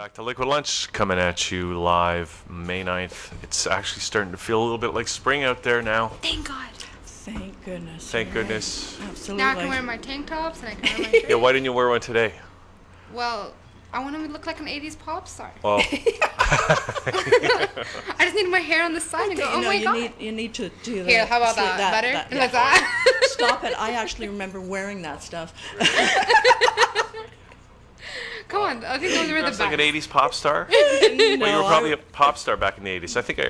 Back to Liquid Lunch, coming at you live May 9th. It's actually starting to feel a little bit like spring out there now. Thank God. Thank goodness. Thank goodness. Absolutely. Now I can wear my tank tops and I can wear my shirt. Yeah, why didn't you wear one today? Well, I want to look like an 80s pop star. Well, I just need my hair on the side and go, oh my God. You need to do that. Here, how about that? Better? Like that? Stop it. I actually remember wearing that stuff. Come on, I think those were the dressed best. like an 80s pop star? No, Well, you were probably a pop star back in the 80s. I think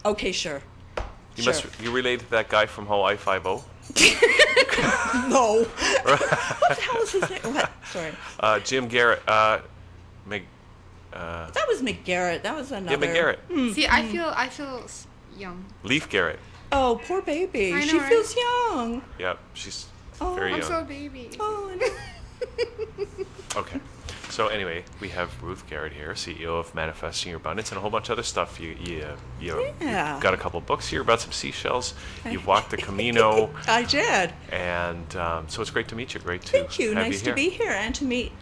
Okay, sure. you related to that guy from Hawaii Five-0? No. What the hell is his name? What? Sorry. Jim Garrett. That was McGarrett. That was another. Yeah, McGarrett. See, I feel young. Leaf Garrett. Oh, poor baby. I know, She right? feels young. Yeah, she's Oh, very I'm young. so a baby. Oh, I know. Okay. So anyway, we have Ruth Garrett here, CEO of Manifesting Your Abundance, and a whole bunch of other stuff. Yeah. You've got a couple books here about some seashells. You've walked the Camino. I did. And so it's great to meet you. Great to Thank you. have Nice you to be here and to meet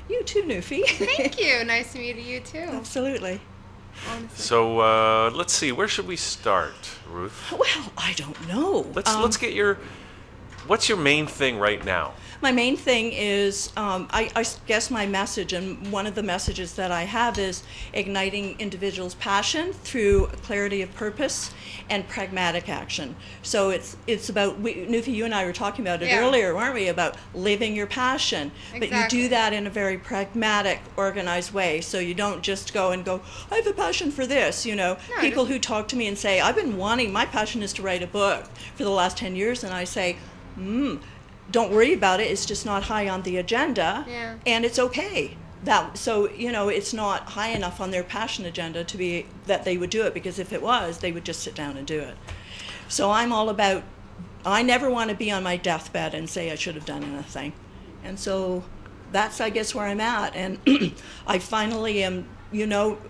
you too, Noufie. Thank you. Nice to meet you too. Absolutely. Honestly. So let's see. Where should we start, Ruth? Well, I don't know. Let's get your. What's your main thing right now? My main thing is, I guess my message, and one of the messages that I have is igniting individuals' passion through clarity of purpose and pragmatic action. So it's about, Noufie, you and I were talking about it earlier, weren't we, about living your passion. But you Exactly. do that in a very pragmatic, organized way. So you don't just go, I have a passion for this, No, People who talk to me and say, my passion is to write a book for the last 10 years, and I say, don't worry about it. It's just not high on the agenda, and it's okay. It's not high enough on their passion agenda to be that they would do it, because if it was, they would just sit down and do it. So I'm all about. I never want to be on my deathbed and say I should have done anything, and so that's, I guess, where I'm at. And I finally am.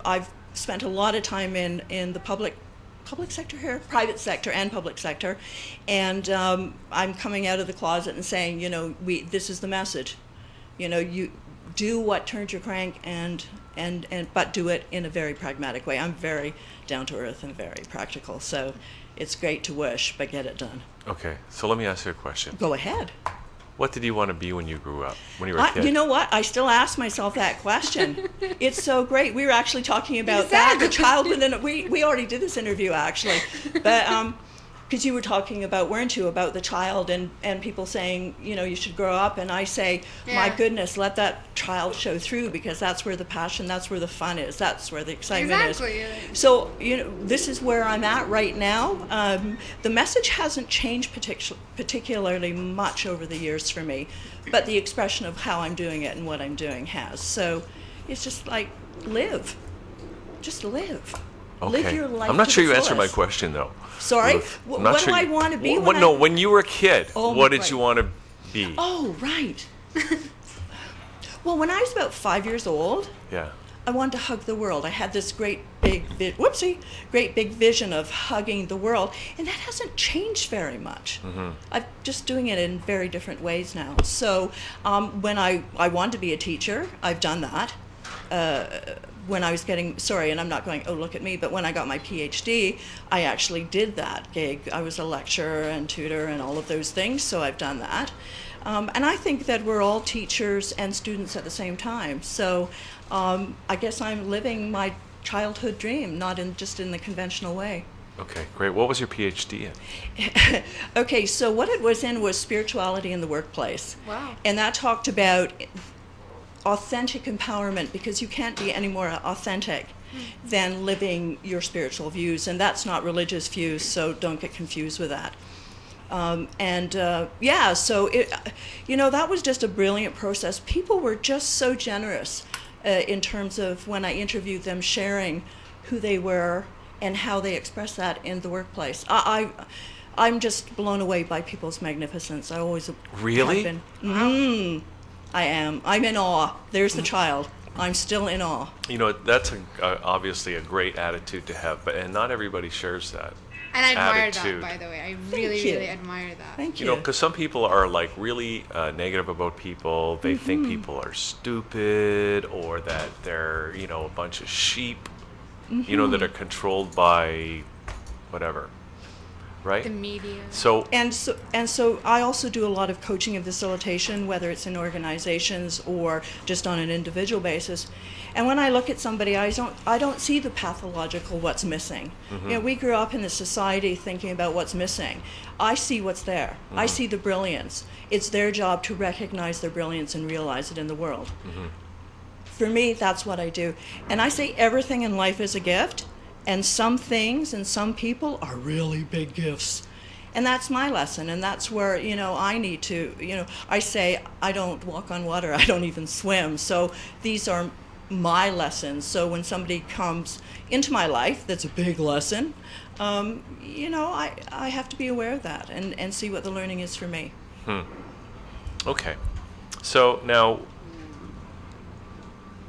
I've spent a lot of time in the public sector here, private sector and public sector, and I'm coming out of the closet and saying, this is the message. You do what turns your crank, but do it in a very pragmatic way. I'm very down to earth and very practical, so it's great to wish, but get it done. Okay, so let me ask you a question. Go ahead. What did you want to be when you grew up? When you were a kid? You know what? I still ask myself that question. It's so great. We were actually talking about that, the childhood, and we already did this interview actually, but because you were talking about, weren't you, about the child and people saying, you should grow up, and I say, my goodness, let that child show through, because that's where the passion, that's where the fun is, that's where the excitement is. So, this is where I'm at right now. The message hasn't changed particularly much over the years for me, but the expression of how I'm doing it and what I'm doing has. So it's just like, live. Just live. Okay. Live your life. I'm not to sure the you answered my fullest. question, though. Sorry? Ruth. I'm What not do sure I you- want to be Well, when when you were a kid, what did right. you want to be? Oh, right. Well, when I was about 5 years old, Yeah. I wanted to hug the world. I had this great big vision of hugging the world, and that hasn't changed very much. Mm-hmm. I'm just doing it in very different ways now. So when I wanted to be a teacher, I've done that. When I was and I'm not going, oh, look at me, but when I got my PhD, I actually did that gig. I was a lecturer and tutor and all of those things, so I've done that. And I think that we're all teachers and students at the same time. So I guess I'm living my childhood dream, not just in the conventional way. Okay, great. What was your PhD in? Okay, so what it was in was spirituality in the workplace. Wow. And that talked about authentic empowerment, because you can't be any more authentic than living your spiritual views, and that's not religious views, so don't get confused with that. So that was just a brilliant process. People were just so generous in terms of, when I interviewed them, sharing who they were and how they express that in the workplace. I'm just blown away by people's magnificence. I always Really? have been. I am. I'm in awe. There's the child. I'm still in awe. You know, that's obviously a great attitude to have, and not everybody shares that. And I admire attitude. that, by the way. I Thank really, you. really admire that. Thank You you. know, because some people are like really negative about people. They think Mm-hmm. people are stupid, or that they're, you know, a bunch of sheep, you Mm-hmm. know, that are controlled by whatever, right? The media. So, And so I also do a lot of coaching and facilitation, whether it's in organizations or just on an individual basis. And when I look at somebody, I don't see the pathological what's missing. You know, we grew up in a society thinking about what's missing. I see what's there. I see the brilliance. It's their job to recognize their brilliance and realize it in the world. For me, that's what I do. And I say everything in life is a gift, and some things and some people are really big gifts. And that's my lesson, and that's where, you know, I need to, you know, I say I don't walk on water, I don't even swim. So these are my lessons. So when somebody comes into my life, that's a big lesson, you know, I have to be aware of that and see what the learning is for me. okay. So now,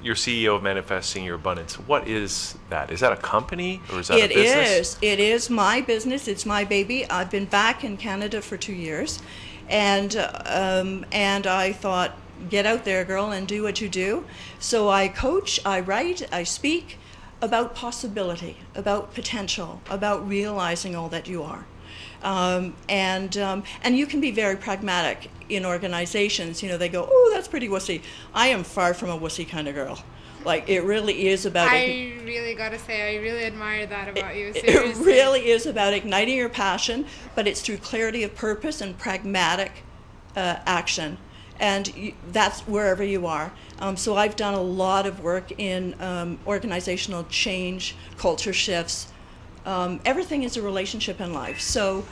you're CEO of Manifesting Your Abundance. What is that? Is that a company, or is that a business? It is my business. It's my baby. I've been back in Canada for 2 years, and I thought, get out there, girl, and do what you do. So I coach, I write, I speak about possibility, about potential, about realizing all that you are. And you can be very pragmatic in organizations. You know, they go, oh, that's pretty wussy. I am far from a wussy kind of girl. Like, it really is about... I really gotta say, I really admire that about you. It Seriously. really is about igniting your passion, but it's through clarity of purpose and pragmatic action. And that's wherever you are. So I've done a lot of work in organizational change, culture shifts. Everything is a relationship in life. So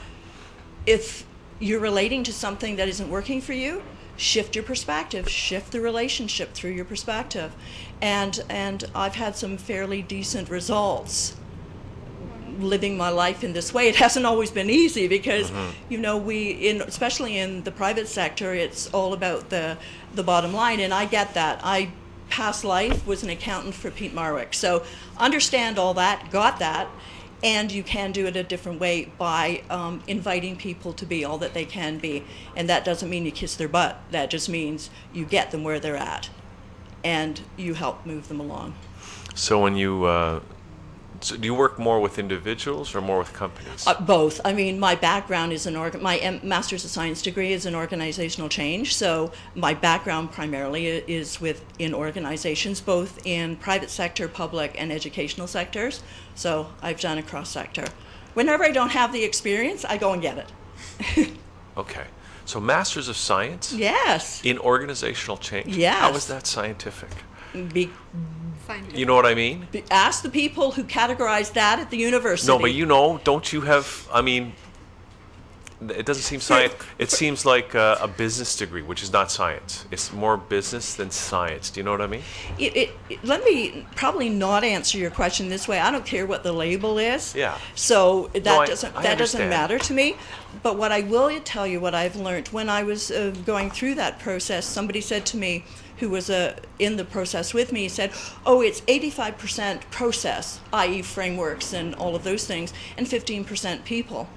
if you're relating to something that isn't working for you, shift your perspective, shift the relationship through your perspective. And I've had some fairly decent results living my life in this way. It hasn't always been easy because, you know, especially in the private sector, it's all about the bottom line, and I get that. I past life was an accountant for Pete Marwick, so understand all that, got that, and you can do it a different way by inviting people to be all that they can be, and that doesn't mean you kiss their butt. That just means you get them where they're at, and you help move them along. So when you... So do you work more with individuals or more with companies? Both. I mean, my background is my Master's of Science degree is in organizational change. So my background primarily is in organizations, both in private sector, public, and educational sectors. So I've done a cross sector. Whenever I don't have the experience, I go and get it. Okay. So Masters of Science? Yes. In organizational change? Yes. How is that scientific? Scientific. You know what I mean? Ask the people who categorize that at the university. No, but you know, don't you have, I mean, it doesn't seem science. It seems like a business degree, which is not science. It's more business than science. Do you know what I mean? Let me probably not answer your question this way. I don't care what the label is. Yeah. So that No, I doesn't understand. matter to me. But what I will tell you, what I've learned when I was going through that process, somebody said to me, who was in the process with me, he said, oh, it's 85% process, i.e. frameworks and all of those things, and 15% people.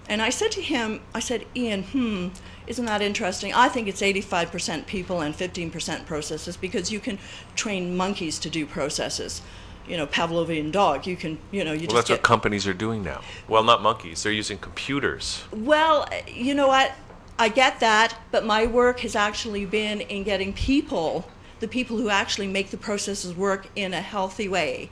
And I said to him, I said, Ian, isn't that interesting? I think it's 85% people and 15% processes, because you can train monkeys to do processes. You know, Pavlovian dog, you can, you know, you Well, just that's what companies are doing now. Well, not monkeys. They're using computers. Well, you know what? I get that, but my work has actually been in getting people, the people who actually make the processes work in a healthy way,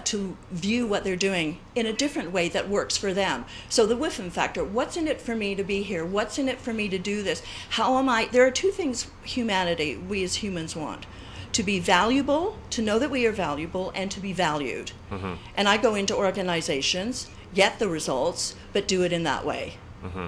to view what they're doing in a different way that works for them. So the Whiffen factor, what's in it for me to be here? What's in it for me to do this? How am I? There are two things humanity, we as humans want. To be valuable, to know that we are valuable, and to be valued. Mm-hmm. And I go into organizations, get the results, but do it in that way. Mm-hmm.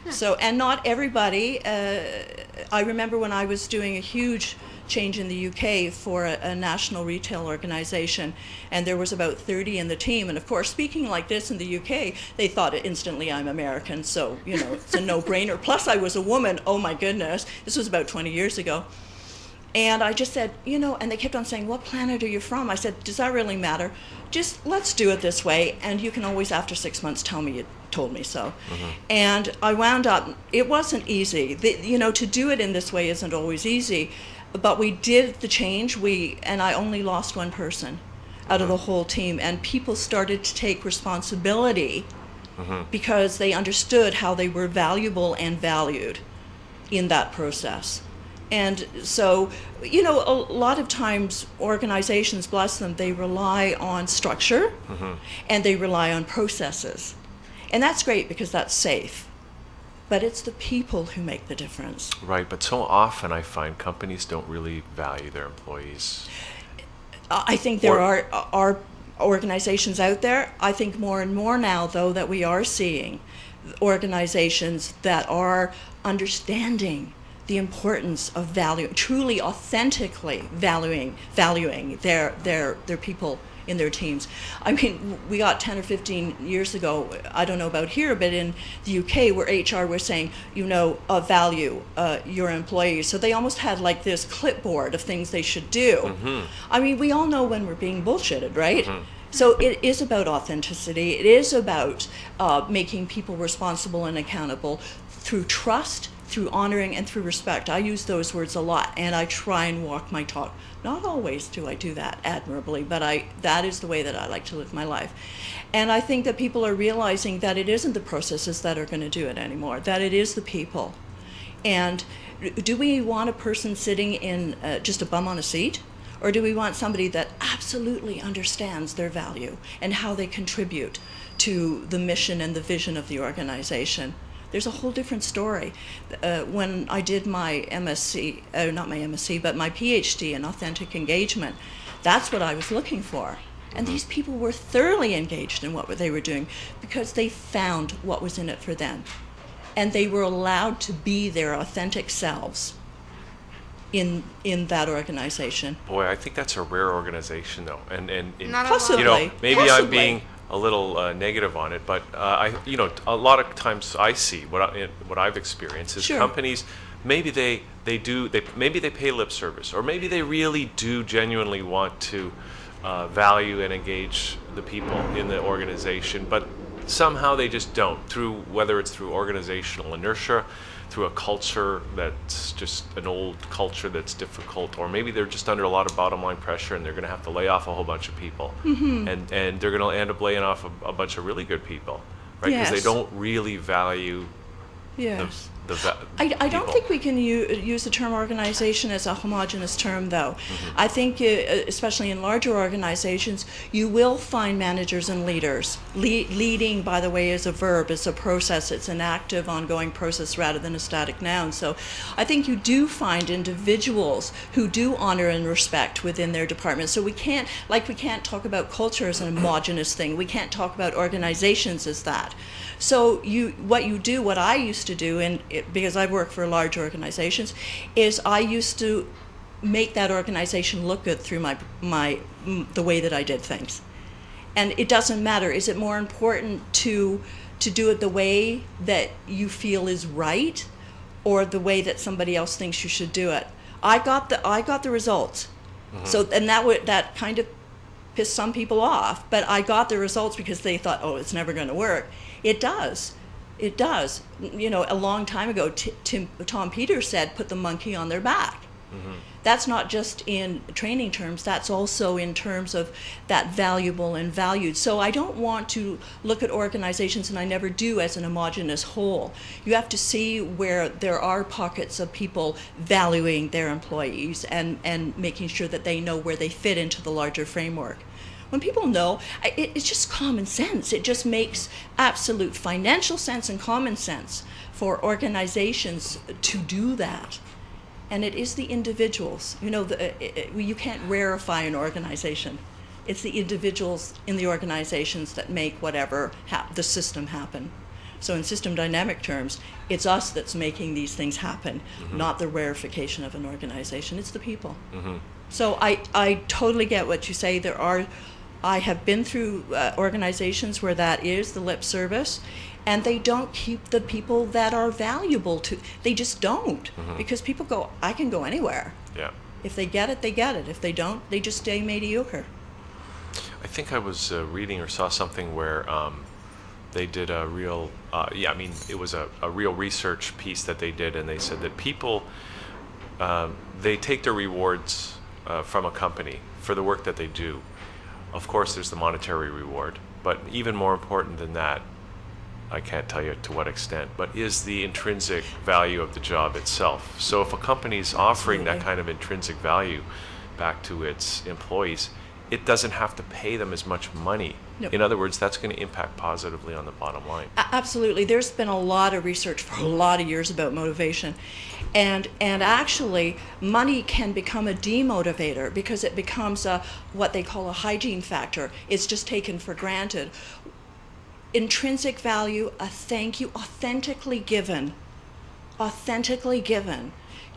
So, and not everybody, I remember when I was doing a huge change in the UK for a national retail organization, and there was about 30 in the team, and of course, speaking like this in the UK, they thought instantly I'm American, so, you know, it's a no-brainer. Plus, I was a woman, oh my goodness, this was about 20 years ago. And I just said, and they kept on saying, what planet are you from? I said, does that really matter? Just let's do it this way, and you can always, after 6 months, tell me you told me so. And I wound up, it wasn't easy. To do it in this way isn't always easy, but we did the change, and I only lost one person out of the whole team, and people started to take responsibility because they understood how they were valuable and valued in that process. And so, a lot of times organizations, bless them, they rely on structure and they rely on processes. And that's great because that's safe. But it's the people who make the difference. Right, but so often I find companies don't really value their employees. I think there are organizations out there. I think more and more now, though, that we are seeing organizations that are understanding the importance of truly authentically valuing their people in their teams. I mean, we got 10 or 15 years ago, I don't know about here, but in the UK where HR was saying, value your employees. So they almost had like this clipboard of things they should do. I mean, we all know when we're being bullshitted, right? So it is about authenticity. It is about making people responsible and accountable through trust, through honoring, and through respect. I use those words a lot, and I try and walk my talk. Not always do I do that admirably, but that is the way that I like to live my life. And I think that people are realizing that it isn't the processes that are going to do it anymore, that it is the people. And do we want a person sitting in just a bum on a seat? Or do we want somebody that absolutely understands their value and how they contribute to the mission and the vision of the organization? There's a whole different story. When I did my MSc, not my MSc, but my PhD in authentic engagement, that's what I was looking for. And these people were thoroughly engaged in what they were doing because they found what was in it for them. And they were allowed to be their authentic selves in that organization. Boy, I think that's a rare organization, though. And Not possibly. Maybe I'm being a little negative on it, but a lot of times I see what I've experienced is companies, maybe they pay lip service, or maybe they really do genuinely want to value and engage the people in the organization, but somehow they just don't, whether it's through organizational inertia, through a culture that's just an old culture that's difficult, or maybe they're just under a lot of bottom line pressure and they're going to have to lay off a whole bunch of people, and they're going to end up laying off a bunch of really good people, right? Because they don't really value I don't think we can use the term organization as a homogenous term, though. I think, especially in larger organizations, you will find managers and leaders. Leading, by the way, is a verb, it's a process, it's an active, ongoing process rather than a static noun. So I think you do find individuals who do honor and respect within their department. So we can't talk about culture as an homogenous thing. We can't talk about organizations as that. So what I used to do, because I work for large organizations, is I used to make that organization look good through the way that I did things. And it doesn't matter. Is it more important to do it the way that you feel is right, or the way that somebody else thinks you should do it? I got the results. So, and that kind of pissed some people off, but I got the results because they thought, oh, it's never going to work. It does. It does. A long time ago, Tom Peters said, put the monkey on their back. That's not just in training terms, that's also in terms of that valuable and valued. So I don't want to look at organizations, and I never do, as an homogenous whole. You have to see where there are pockets of people valuing their employees and making sure that they know where they fit into the larger framework. When people know, it's just common sense. It just makes absolute financial sense and common sense for organizations to do that. And it is the individuals. You can't rarefy an organization. It's the individuals in the organizations that make whatever the system happen. So in system dynamic terms, it's us that's making these things happen, not the rarefication of an organization. It's the people. So I totally get what you say. I have been through organizations where that is the lip service, and they don't keep the people that are valuable to. They just don't, because people go, I can go anywhere. Yeah. If they get it, they get it. If they don't, they just stay mediocre. I think I was reading or saw something where they did a real, it was a real research piece that they did, and they said that people, they take their rewards from a company for the work that they do. Of course, there's the monetary reward, but even more important than that, I can't tell you to what extent, but is the intrinsic value of the job itself. So if a company's offering that kind of intrinsic value back to its employees, it doesn't have to pay them as much money. Nope. In other words, that's going to impact positively on the bottom line. Absolutely. There's been a lot of research for a lot of years about motivation. And actually, money can become a demotivator because it becomes what they call a hygiene factor. It's just taken for granted. Intrinsic value, a thank you, authentically given,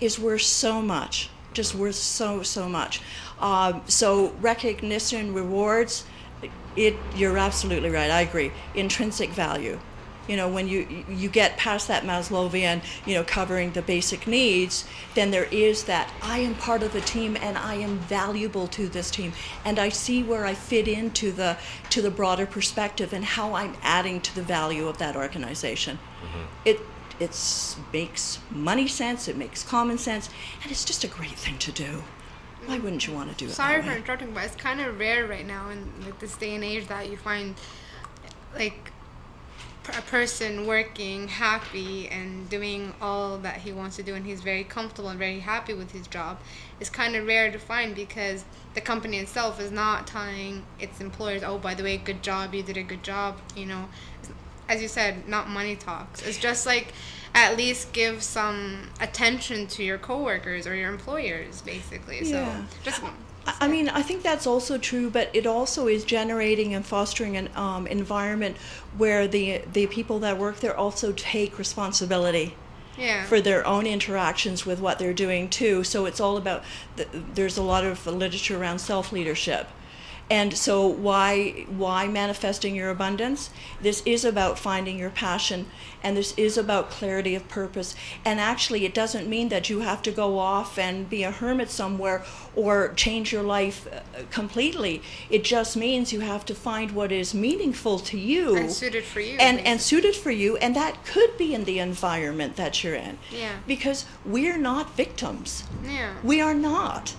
is worth so much, just worth so much. So recognition, rewards, you're absolutely right, I agree. Intrinsic value. When you get past that Maslowian, covering the basic needs, then there is that I am part of a team and I am valuable to this team, and I see where I fit into the broader perspective and how I'm adding to the value of that organization. Mm-hmm. It makes money sense, it makes common sense, and it's just a great thing to do. Why wouldn't you want to do it? Sorry for interrupting, but it's kind of rare right now in this day and age that you find a person working happy and doing all that he wants to do, and he's very comfortable and very happy with his job. It's kind of rare to find because the company itself is not telling its employers, oh, by the way, good job, you did a good job. As you said, not money talks. It's just at least give some attention to your coworkers or your employers, basically. Yeah. So just I think that's also true, but it also is generating and fostering an environment where the people that work there also take responsibility for their own interactions with what they're doing too. So it's all about, there's a lot of literature around self-leadership. And so why manifesting your abundance? This is about finding your passion, and this is about clarity of purpose. And actually, it doesn't mean that you have to go off and be a hermit somewhere or change your life completely. It just means you have to find what is meaningful to you. And suited for you. And suited for you, and that could be in the environment that you're in. Yeah. Because we're not victims. Yeah. We are not.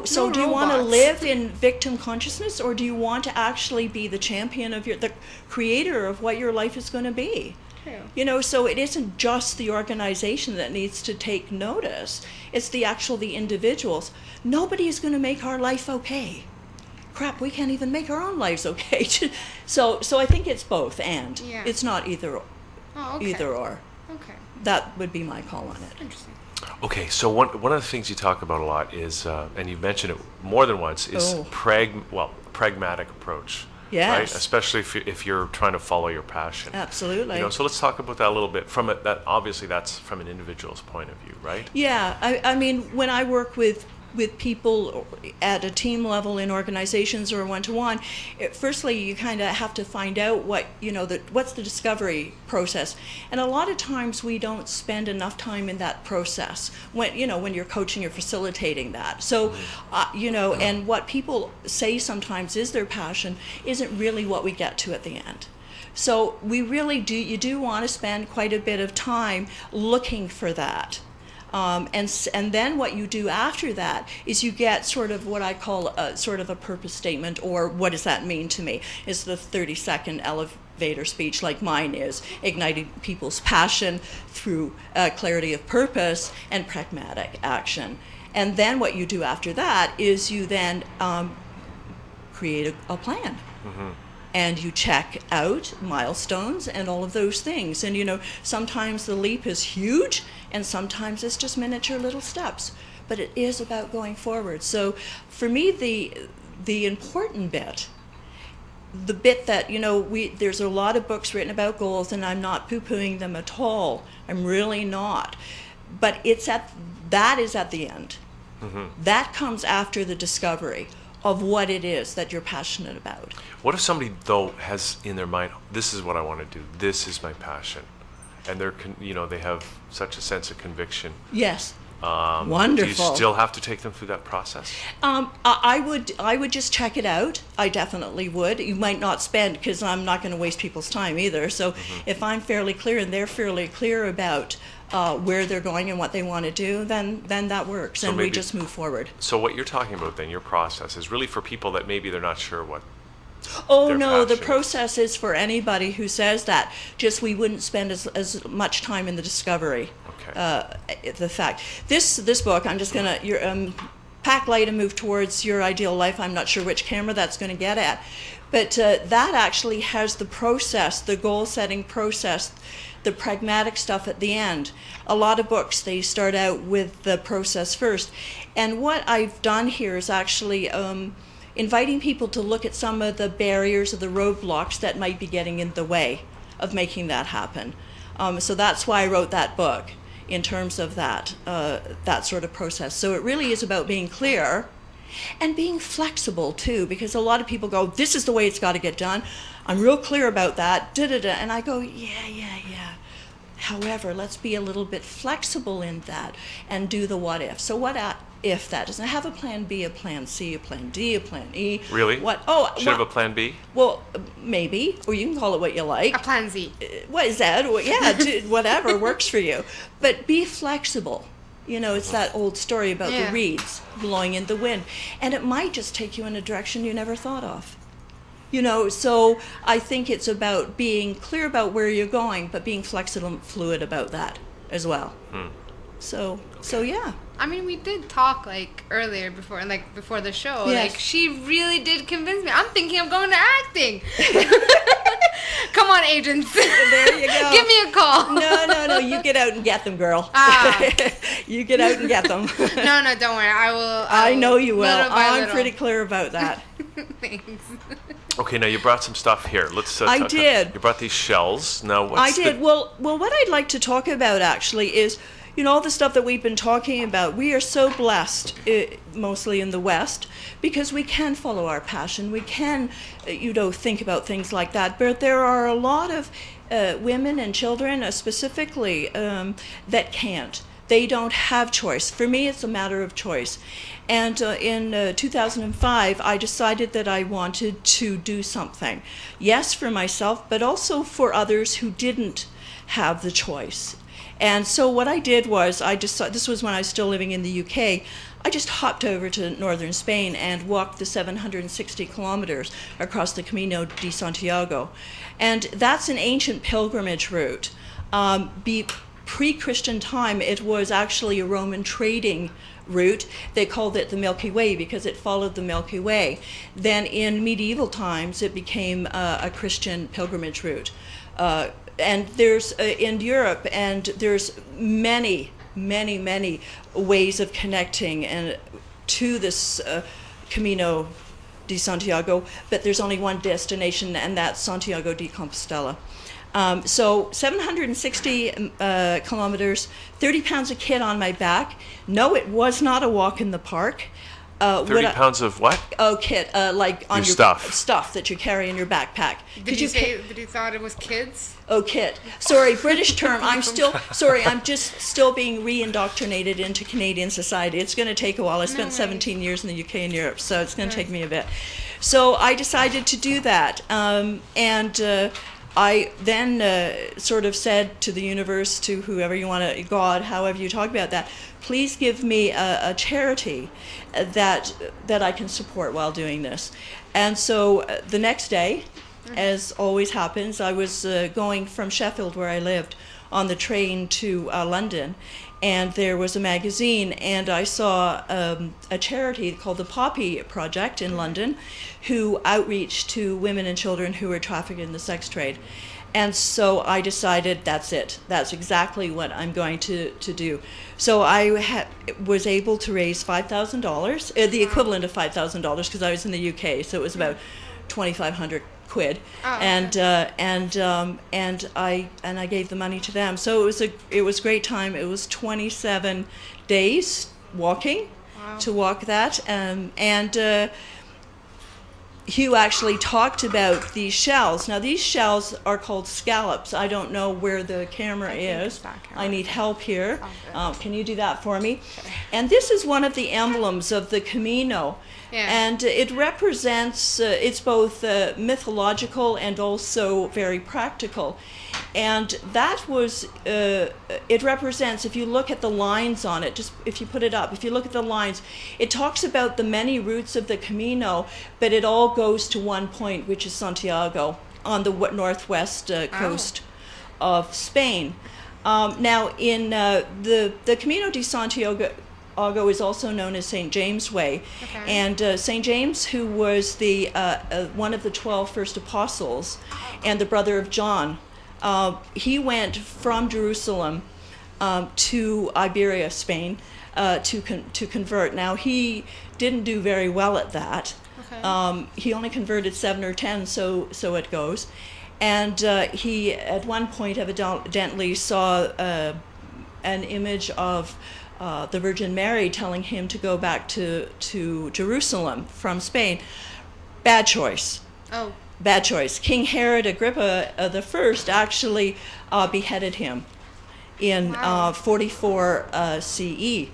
So do you want to live in victim consciousness, or do you want to actually be the champion of the creator of what your life is going to be? True. So it isn't just the organization that needs to take notice. It's the individuals. Nobody is going to make our life okay. Crap, we can't even make our own lives okay. So I think it's both and. Yeah. It's not either or. Oh, okay. Either or. Okay. That would be my call on it. Interesting. Okay, so one of the things you talk about a lot is, and you've mentioned it more than once, is pragmatic approach. Yes. Right? Especially if you're trying to follow your passion. Absolutely. So let's talk about that a little bit. Obviously that's from an individual's point of view, right? Yeah, I mean, when I work with people at a team level in organizations or one-to-one, firstly you kind of have to find out what's the discovery process, and a lot of times we don't spend enough time in that process when you're coaching or facilitating that. So and what people say sometimes is their passion isn't really what we get to at the end. So we really you do want to spend quite a bit of time looking for that. And then what you do after that is you get sort of what I call a purpose statement, or what does that mean to me? It's the 30-second elevator speech like mine is, igniting people's passion through clarity of purpose and pragmatic action. And then what you do after that is you then create a plan. Mm-hmm. And you check out milestones and all of those things. And sometimes the leap is huge, and sometimes it's just miniature little steps. But it is about going forward. So for me, the important bit, the bit that, there's a lot of books written about goals, and I'm not poo-pooing them at all. I'm really not. But that is at the end. Mm-hmm. That comes after the discovery of what it is that you're passionate about. What if somebody, though, has in their mind, this is what I want to do, this is my passion, and they have such a sense of conviction? Yes. Wonderful. Do you still have to take them through that process? I would just check it out. I definitely would. You might not spend, because I'm not going to waste people's time either. So if I'm fairly clear and they're fairly clear about where they're going and what they want to do, then that works, and we just move forward. So what you're talking about then, your process, is really for people that maybe they're not sure what. Oh no, the process is for anybody who says that. Just we wouldn't spend as much time in the discovery. Okay. The fact. This book, I'm just gonna pack light and move towards your ideal life. I'm not sure which camera that's going to get at, but that actually has the process, the goal setting process, the pragmatic stuff at the end. A lot of books, they start out with the process first, and what I've done here is actually inviting people to look at some of the barriers or the roadblocks that might be getting in the way of making that happen. So that's why I wrote that book, in terms of that sort of process. So it really is about being clear and being flexible too, because a lot of people go, this is the way it's got to get done. I'm real clear about that, and I go, yeah. However, let's be a little bit flexible in that and do the what if. So what if that doesn't have a plan B, a plan C, a plan D, a plan E? Really? What? Oh, should have a plan B? Well, maybe, or you can call it what you like. A plan Z. What is that? Well, yeah, whatever works for you. But be flexible. You know, it's that old story about the reeds blowing in the wind. And it might just take you in a direction you never thought of. You know, so I think it's about being clear about where you're going, but being flexible and fluid about that as well. So yeah. I mean, we did talk earlier before the show. Yes. She really did convince me. I'm thinking of going to acting. Come on, agents. There you go. Give me a call. No. You get out and get them, girl. You get out and get them. No, don't worry. I will. I know you will. I'm little. pretty clear about that. Thanks. Okay, now you brought some stuff here. Let's. I did. You brought these shells. Now what's I did. Well, what I'd like to talk about actually is, all the stuff that we've been talking about. We are so blessed, mostly in the West, because we can follow our passion. We can, think about things like that. But there are a lot of women and children, specifically, that can't. They don't have choice. For me, it's a matter of choice. And in 2005, I decided that I wanted to do something. Yes, for myself, but also for others who didn't have the choice. And so what I did was, this was when I was still living in the UK, I just hopped over to northern Spain and walked the 760 kilometers across the Camino de Santiago. And that's an ancient pilgrimage route. Pre-Christian time, it was actually a Roman trading route. They called it the Milky Way because it followed the Milky Way. Then in medieval times, it became a Christian pilgrimage route. And there's in Europe, and there's many ways of connecting and to this Camino de Santiago, but there's only one destination, and that's Santiago de Compostela. So 760 kilometers, 30 pounds of kit on my back. No, it was not a walk in the park. 30 pounds of what? Oh, kit, like on your stuff that you carry in your backpack. Did you thought it was kids? Oh, kit. Sorry, British term. I'm just still being re-indoctrinated into Canadian society. It's going to take a while. I spent 17 years in the UK and Europe, so it's going to take me a bit. So I decided to do that, and I then sort of said to the universe, to whoever you want to, God, however you talk about that, please give me a charity that I can support while doing this. And so the next day, as always happens, I was going from Sheffield, where I lived, on the train to London, and there was a magazine, and I saw a charity called the Poppy Project in London, who outreach to women and children who are trafficked in the sex trade. And so I decided that's it. That's exactly what I'm going to do. So I was able to raise $5,000, the equivalent of $5,000, because I was in the UK, so it was about 2,500 quid. Oh, okay. And I gave the money to them. So it was a great time. It was 27 days walking. Wow. To walk that, and Hugh actually talked about these shells. Now, these shells are called scallops. I don't know where the camera is. I need help here. Can you do that for me? Okay. And this is one of the emblems of the Camino. Yeah. And it represents, it's both mythological and also very practical. And that was, it represents, if you look at the lines on it, just if you put it up, if you look at the lines, it talks about the many routes of the Camino, but it all goes to one point, which is Santiago, on the northwest coast of Spain. Now, in the Camino de Santiago is also known as St. James Way. Okay. And St. James, who was the one of the 12 first apostles and the brother of John, he went from Jerusalem to Iberia, Spain, to convert. Now, he didn't do very well at that. Okay. He only converted 7 or 10, so it goes. And he, at one point, evidently saw an image of the Virgin Mary telling him to go back to Jerusalem from Spain. Bad choice. Oh. Bad choice. King Herod Agrippa I actually beheaded him in 44 CE.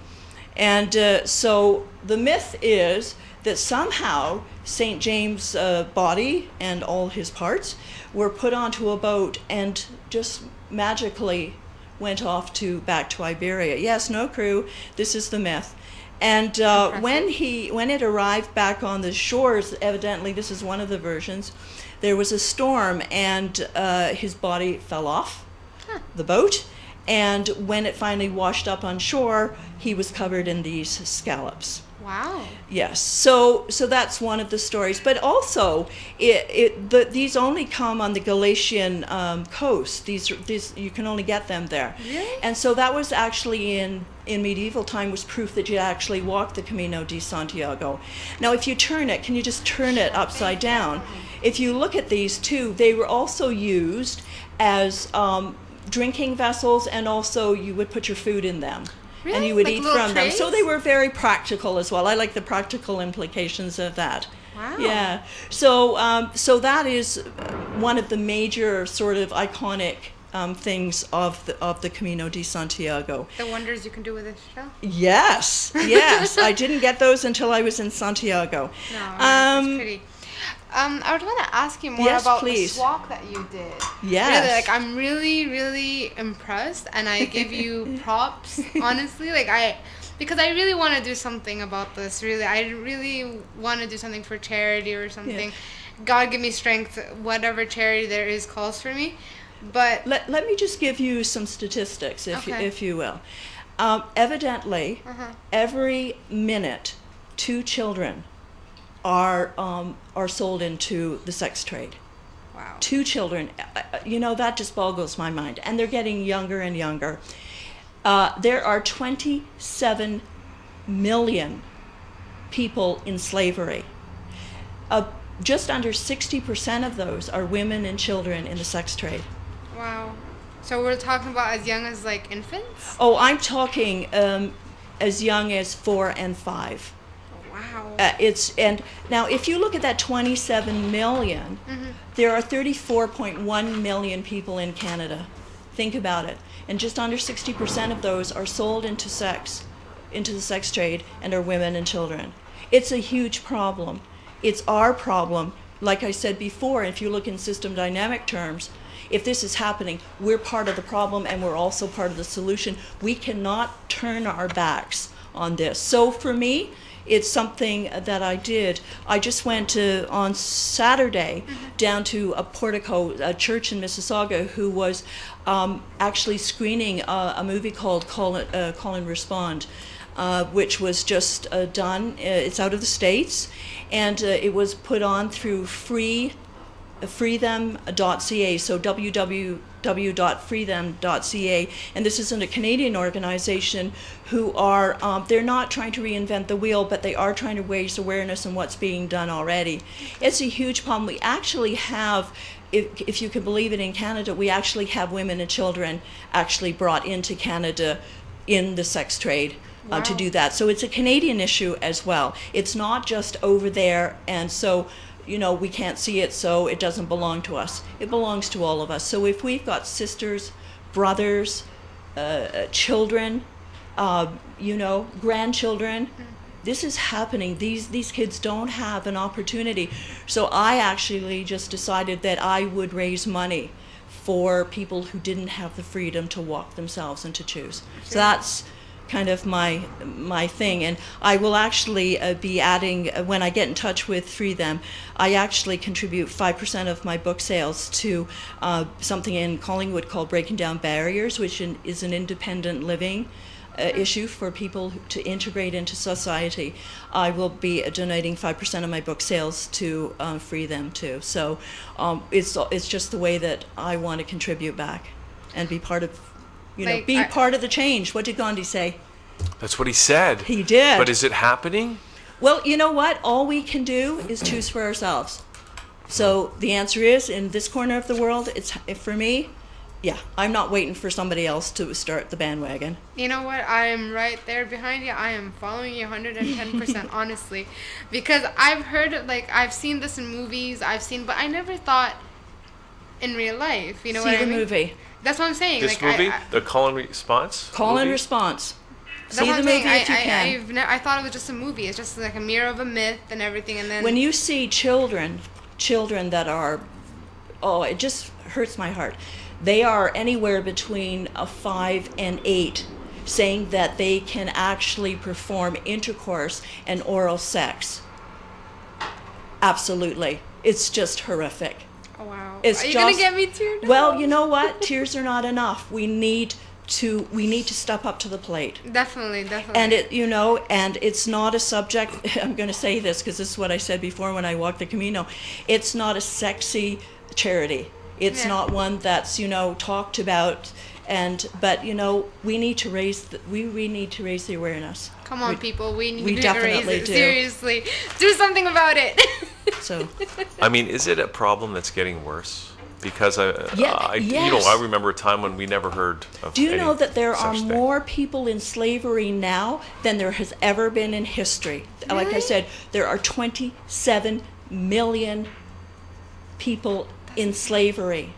And so the myth is that somehow St. James' body and all his parts were put onto a boat and just magically went off back to Iberia. Yes, no crew. This is the myth. And when it arrived back on the shores, evidently this is one of the versions, there was a storm and his body fell off the boat. And when it finally washed up on shore, he was covered in these scallops. Wow. Yes. So that's one of the stories. But also, these only come on the Galician coast. These you can only get them there. Really? And so that was actually in medieval time was proof that you actually walk the Camino de Santiago. Now, if you turn it, can you just turn it upside down? If you look at these two, they were also used as drinking vessels, and also you would put your food in them. Really? And you would eat from them. So they were very practical as well. I like the practical implications of that. Wow. Yeah. So that is one of the major sort of iconic things of the Camino de Santiago. The wonders you can do with a shell? Yes. Yes. I didn't get those until I was in Santiago. No, that's pretty. I would want to ask you more about the walk that you did. Yes. Really, I'm really, really impressed, and I give you props, honestly. Because I really want to do something about this, really. I really want to do something for charity or something. Yeah. God give me strength, whatever charity there is calls for me. But let me just give you some statistics, if you will. Evidently, every minute, 2 children are sold into the sex trade. Wow. 2 children. That just boggles my mind. And they're getting younger and younger. There are 27 million people in slavery. Just under 60% of those are women and children in the sex trade. Wow. So we're talking about as young as infants? Oh, I'm talking as young as 4 and 5. Wow. And now if you look at that 27 million, there are 34.1 million people in Canada. Think about it. And just under 60% of those are sold into the sex trade, and are women and children. It's a huge problem. It's our problem. Like I said before, if you look in system dynamic terms, if this is happening, we're part of the problem and we're also part of the solution. We cannot turn our backs on this. So for me, it's something that I did. I just went on Saturday down to a portico, a church in Mississauga, who was actually screening a movie called Call and Respond, which was just done. It's out of the States, and it was put on through freethem.ca, so www.freethem.ca, and this isn't a Canadian organization who are, they're not trying to reinvent the wheel, but they are trying to raise awareness on what's being done already. It's a huge problem. We actually have, if you can believe it, in Canada, we actually have women and children actually brought into Canada in the sex trade. Wow. To do that. So it's a Canadian issue as well. It's not just over there, and so we can't see it, so it doesn't belong to us. It belongs to all of us. So if we've got sisters, brothers, children, grandchildren, this is happening. These kids don't have an opportunity. So I actually just decided that I would raise money for people who didn't have the freedom to walk themselves and to choose. So that's kind of my thing. And I will actually be adding, when I get in touch with Free Them, I actually contribute 5% of my book sales to something in Collingwood called Breaking Down Barriers, which is an independent living issue for people to integrate into society. I will be donating 5% of my book sales to Free Them too. So it's just the way that I want to contribute back and be part of, part of the change. What did Gandhi say? That's what he said. He did. But is it happening? Well, you know what? All we can do is choose for ourselves. So the answer is, in this corner of the world, for me, yeah, I'm not waiting for somebody else to start the bandwagon. You know what? I am right there behind you. I am following you 110%, honestly. Because I've heard, I've seen this in movies, but I never thought in real life. You know what I mean? See the movie. That's what I'm saying. This movie? The Call and Response? Call and Response. That's See what the I'm movie saying. if you can. I thought it was just a movie. It's just like a mirror of a myth and everything. And then when you see children that are, it just hurts my heart. They are anywhere between 5 and 8, saying that they can actually perform intercourse and oral sex. Absolutely. It's just horrific. Oh, wow. It's Are you going to get me teared up? Well, you know what? Tears are not enough. We need to step up to the plate. Definitely. And and it's not a subject, I'm going to say this because this is what I said before when I walked the Camino. It's not a sexy charity. It's not one that's, talked about, but we need to raise the awareness. Come on, people, we need to definitely raise it. do. Seriously, do something about it. So, I mean, is it a problem that's getting worse? Because yes. I remember a time when we never heard of. Do you know that there are thing. more people in slavery now than there has ever been in history? Really? Like I said, there are 27 million people in slavery,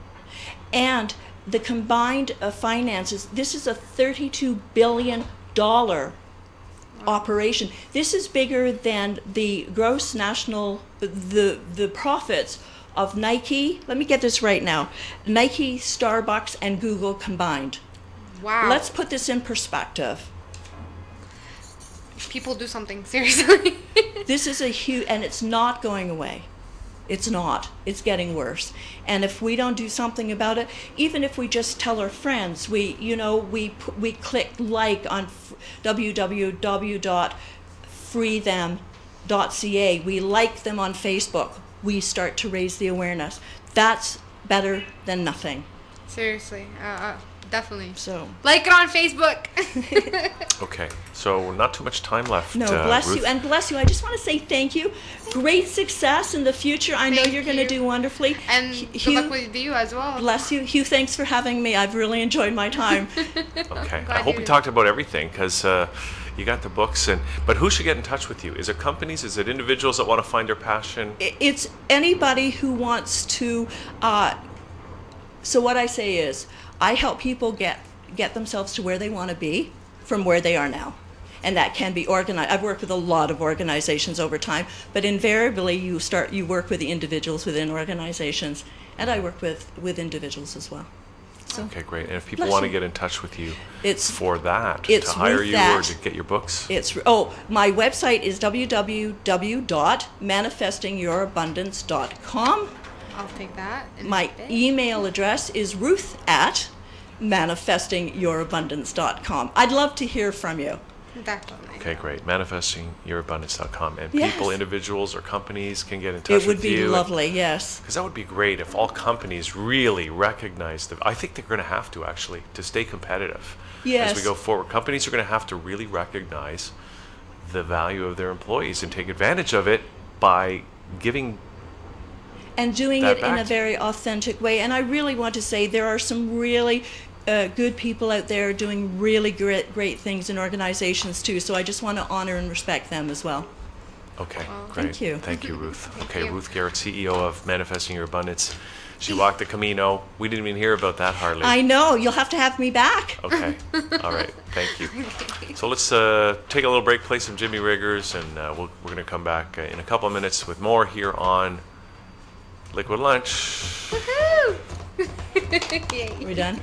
and the combined finances. This is a $32 billion operation. This is bigger than the gross national the profits of Nike. Let me get this right now. Nike, Starbucks, and Google combined. Wow. Let's put this in perspective. People do something, seriously. This is a huge, and it's not going away. It's not. It's getting worse. And if we don't do something about it, even if we just tell our friends, we click like on www.freethem.ca. We like them on Facebook. We start to raise the awareness. That's better than nothing. Seriously. Definitely. So like it on Facebook. Okay, so not too much time left. No, bless Ruth. you, and bless you. I just want to say thank you. Great success in the future. I know you're going to do wonderfully. And Hugh, good luck with you as well. Bless you, Hugh. Thanks for having me. I've really enjoyed my time. Okay, I hope we talked about everything because you got the books. But who should get in touch with you? Is it companies? Is it individuals that want to find their passion? It's anybody who wants to. So what I say is, I help people get themselves to where they want to be from where they are now. And that can be organized. I've worked with a lot of organizations over time, but invariably you work with the individuals within organizations, and I work with individuals as well. So, okay, great. And if people want to get in touch with you for that, to hire you or to get your books? My website is www.manifestingyourabundance.com. I'll take that. My email address is ruth@manifestingyourabundance.com. I'd love to hear from you. Definitely. Okay, great. Manifestingyourabundance.com. And Yes. people, individuals, or companies can get in touch with you. It would be lovely, yes. Because that would be great if all companies really recognize I think they're going to have to, actually, to stay competitive Yes. as we go forward. Companies are going to have to really recognize the value of their employees and take advantage of it by giving and doing it in a very authentic way. And I really want to say there are some really good people out there doing really great things in organizations too. So I just want to honor and respect them as well. Okay, Well, great. Thank you. Thank you, Ruth. Thank Okay, you. Ruth Garrett, CEO of Manifesting Your Abundance. She walked the Camino. We didn't even hear about that hardly. I know. You'll have to have me back. Okay. All right. Thank you. So let's take a little break, play some Jimmy Riggers, and we're going to come back in a couple of minutes with more here on Liquid Lunch. Woohoo! Yay. Are we done?